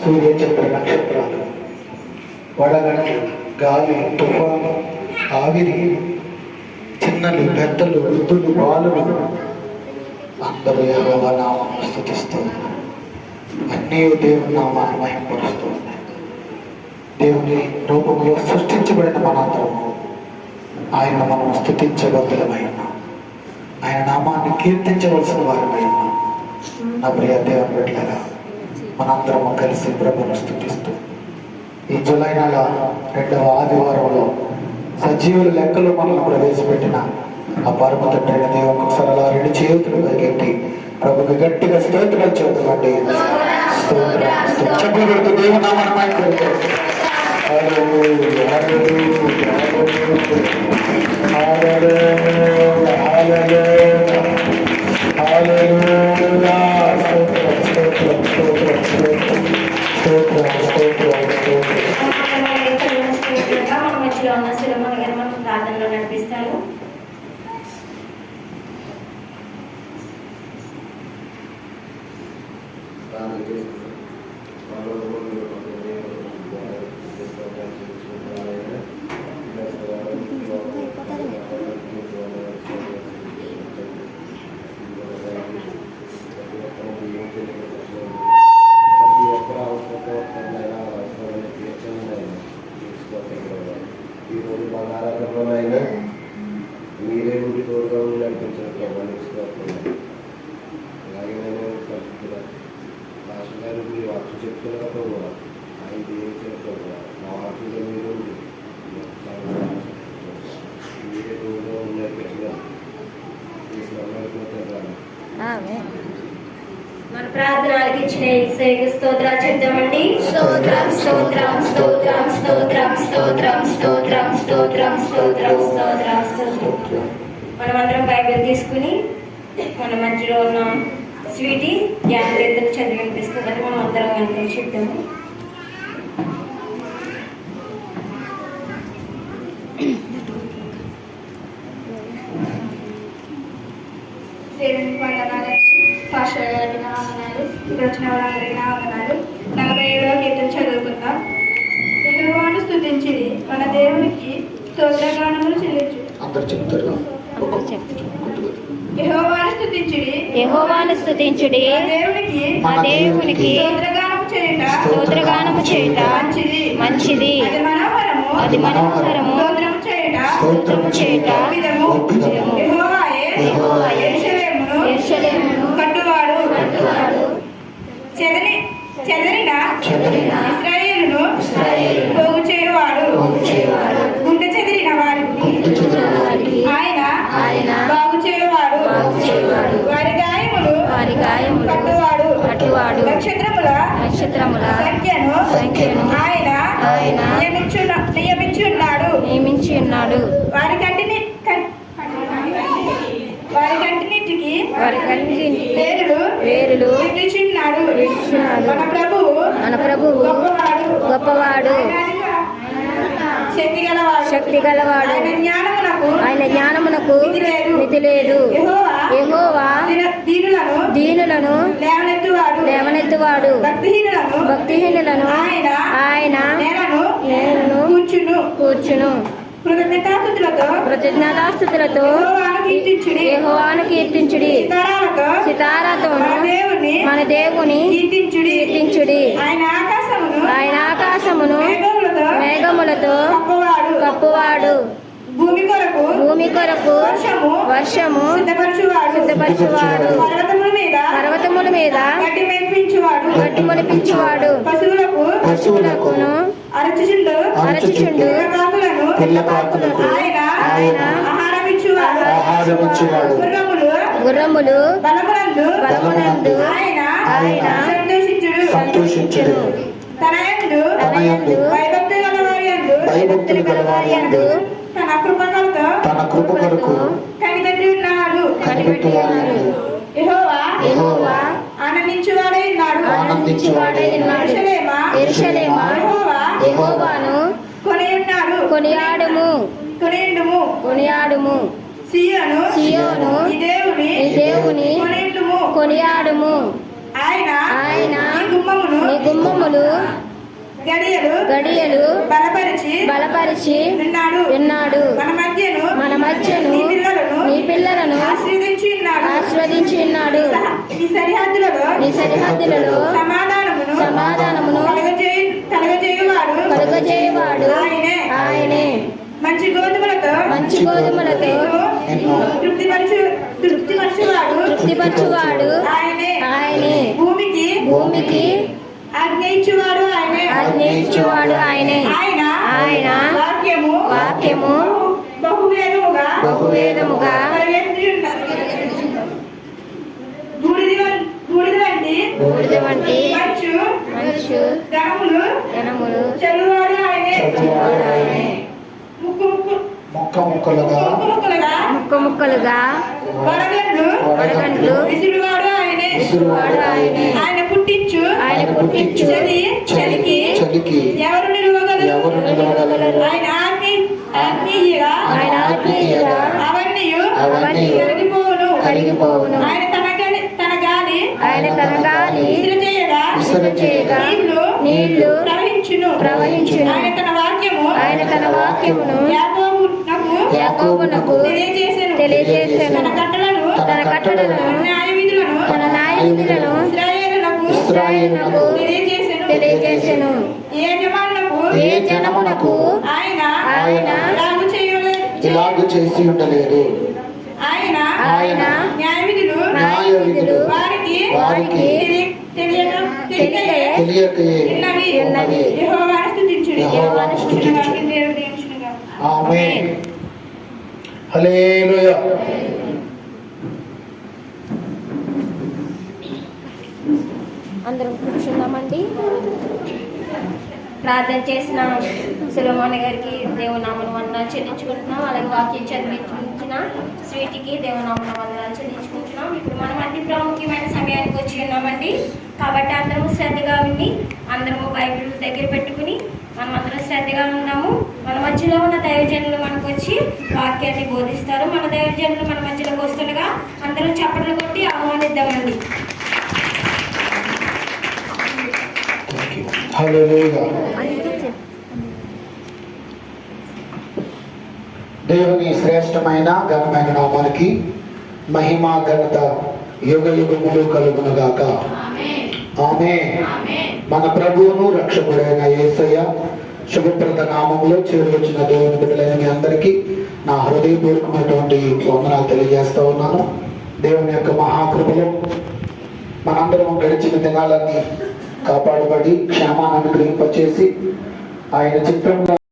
సూర్యచంద్ర నక్షత్రాలు, వడగండ్లు, గాలి, తుఫాను, ఆవిరి, చిన్నలు, పెద్దలు, వృద్ధులు, బాలులు అందరూ యెహోవా నామమును స్తుతిస్తూ అన్నీ దేవుని నామాన్ని మహిమపరుస్తూ ఉన్నాయి. దేవుని రూపంలో సృష్టించబడిన మనందరము ఆయన మనం స్తుతించబద్ధులమై ఉన్నాం. ఆయన నామాన్ని కీర్తించవలసిన వారమై ఉన్నాం. నా ప్రియ దేవుని బిడ్డలారా, మనందరము కలిసి ప్రభువును స్తుతిస్తూ ఈ జూలై నెల 2వ ఆదివారంలో సజీవుల లెక్కలో మనల్ని ప్రవేశపెట్టిన ఆ పరమ తండ్రైన దేవునికి ఒకసారి అలా 2 చేతులు పైకెత్తి ప్రభుకి గట్టిగా స్తోత్రాలు చెబుతామండి. చెప్పలు పెడుతూ దేవుని నామాన్ని మహిమపరుస్తూ ప్రార్థనలో నడిపిస్తారు. ఈరోజు మన ఆరాధనలోనైనా మీరే ఉండి తోడుగా ఉండి నడిపించడం అలాగే నేను పరిస్థితులు రాష్ట్ర గారు మీరు వాక్యం చెప్తున్నప్పుడు కూడా ఆయన ఏం చెప్తారు కూడా మా వాక్యంలో మీరు మీరే తోడుగా ఉండి నడిపించడం మన ప్రార్థన ఆలకించిన యేసయ్యకు స్తోత్రాలు చెప్తామండి. స్తోత్రం స్తోత్రం స్తోత్రం స్తోత్రం స్తోత్రం స్తోత్రం స్తోత్రం స్తోత్రం స్తోత్రం స్తోత్రం. మనమందరం బైబిల్ తీసుకుని మన మధ్యలో ఉన్న స్వీటీ జ్ఞానవేత్తలు చదివి వినిపిస్తుందని మనం అందరం కనుక చెప్తాము. దేవునికి వందనాలు, పాస్టర్ గారికి నా వందనాలు, ఇక్కడ వచ్చిన వాళ్ళందరికీ నా వందనాలు. 47వ కీర్తన చదువుకుందాం. యెహోవాను స్తుతించిరి, మన దేవునికి స్తోత్రగానములు చెల్లించు. అందరు చెప్తారు. యెహోవాను స్తుతించిరి, యెహోవాను స్తుతించుడి, మా దేవునికి స్తోత్రగానము చేయుట మంచిది. అది మనోహరము స్తోత్రము చేయుట యెహోవాయే యెరూషలేమును కట్టువాడు, చెదరిన ఇశ్రాయేలును పోగు చేయువాడు, గుండె చెదిరిన వారికి ఆయన బాగు చేయువాడు, వారి గాయములు కట్టువాడు, నక్షత్రముల సంఖ్యను ఆయన నియమించి ఉన్నాడు. వారి కంటిన్నిటికి వేరులు విడిచిన్నాడు. మన ప్రభువు గొప్పవాడు, శక్తి గలవాడు, ఆయన జ్ఞానమునకు మితి లేదు. యెహోవా దీనులను లేవనెత్తువాడు, భక్తిహీనులను ఆయన నేలను కూర్చును. కృతజ్ఞతాస్తుతులతో యెహోవాను కీర్తించుడి, సితారాతో మన దేవుని కీర్తించుడి. ఆయన ఆకాశమును మేఘములతో కప్పువాడు, భూమి కొరకు వర్షము సిద్ధపరచువాడు, పర్వతముల మీద గడ్డి మొలిపించువాడు, పశువులకును అరచుచుండు పిల్లకాకులకు ఆయన ఆహారమిచ్చువాడు. గుర్రములు బలమునందు ఆయన సంతోషించుడు. తన యందు భయభక్తులు గలవారియందు తన కృప కొరకు కనిపెట్టి ఉన్నాడు. యెహోవా ఆనందించువాడై ఉన్నాడు. యెరూషలేమా యెహోవాను కొనియాడుము. సియోను ఈ దేవుని కొనియాడుము. ఆయన ఆయన నీ గుమ్మమును నీ గుమ్మములు గడియలు బలపరిచి ఉన్నాడు. మన మధ్యను నీ పిల్లలను ఆశీర్వదించి ఉన్నాడు. నీ సరిహద్దులలో సమాధానమును కలుగజేయువాడు ఆయనే. మంచి గోధుమలతో తృప్తిపరచువాడు ఆయనే. భూమికి ఆజ్ఞయించువాడు ఆయనే. ఆయన వాక్యము బహువేదముగా బూడిద వంటి మంచు ఘనములు చెలువాడు ఆయనే. ముక్క ముక్కలుగా వడగండ్లు విసురువాడు ఆయనే. ఆయన పుట్టించు చలికి ఎవరు నిలవగలరు. ఆయన ఆజ్ఞ అవన్నీ కరిగిపోవును. ఆయన తన గాలి విసరచేయగా నీళ్లు ప్రవహించును. ఆయన తన వాక్యమును యాకోబునకు తెలియజేసెను. తన కట్టడలను తన న్యాయవిధులను ఇశ్రాయేలునకు తెలియజేసెను. ఏ జనమునకు ఆయన ఇలాగు చేసి ఉండలేదు. ఆయన న్యాయవిధులు వారికి తెలియకే ఉన్నవి. యెహోవాను స్తుతించుడి. ఆమేన్. హల్లెలూయా. అందరం కూర్చున్నామండి. ప్రార్థన చేసిన సులమోని గారికి దేవునామను వందనాలు చెల్లించుకుంటున్నాం. అలాగే వాక్యం చదివించిన స్వీటికి దేవునామను వందనాలు చెల్లించుకుంటున్నాం. ఇప్పుడు మనం అతి ప్రాముఖ్యమైన సమయానికి వచ్చి ఉన్నామండి. కాబట్టి అందరము శ్రద్ధగా ఉండి అందరము బైబిల్ దగ్గర పెట్టుకుని మనం అందరం శ్రద్ధగా ఉన్నాము. మన మధ్యలో ఉన్న దైవజనులు మనకు వచ్చి వాక్యాన్ని బోధిస్తారు. మన దైవజనులు మన మధ్యలోకి వస్తుండగా అందరం చప్పట్లు కొట్టి ఆహ్వానిద్దామండి. హల్లెలూయా. దేవుని శ్రేష్టమైన ఘనమైన నామానికి మహిమ ఘనత యుగ యుగములు కలుగునుగాక. ఆమేన్. మన ప్రభువును రక్షకుడైన యేసయ్య శుభప్రద నామములో చేరువచ్చిన దేవుని బిడ్డలైన మీ అందరికీ నా హృదయపూర్వకమైనటువంటి వందనాలు తెలియజేస్తా ఉన్నాను. దేవుని యొక్క మహాకృపలో మనందరం గడిచిన దినాలన్నీ కాపాడబడి క్షేమాన్ని అనుగ్రహింపచేసి ఆయన చిత్రంలో